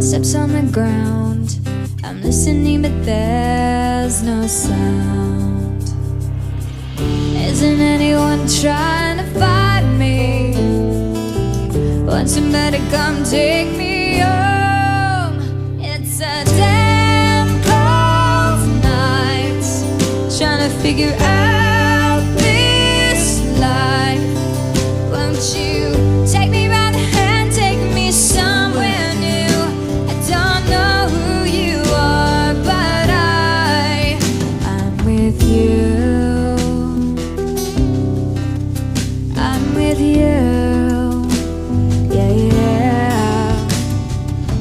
Footsteps on the ground. I'm listening but there's no sound. Isn't anyone trying to find me? Want somebody come take me home. It's a damn cold night, trying to figure out this life. Won't you take me by the hand, take me somewhere new? I don't know who you are, but I'm with you. I'm with you. Yeah, yeah.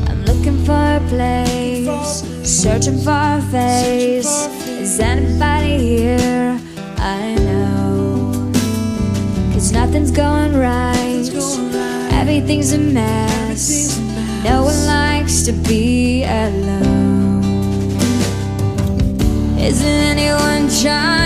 I'm looking for a place, searching for a face. Is anybody here? I know, 'cause nothing's going right, everything's a mess. No one likes to be alone. Isn't anyone trying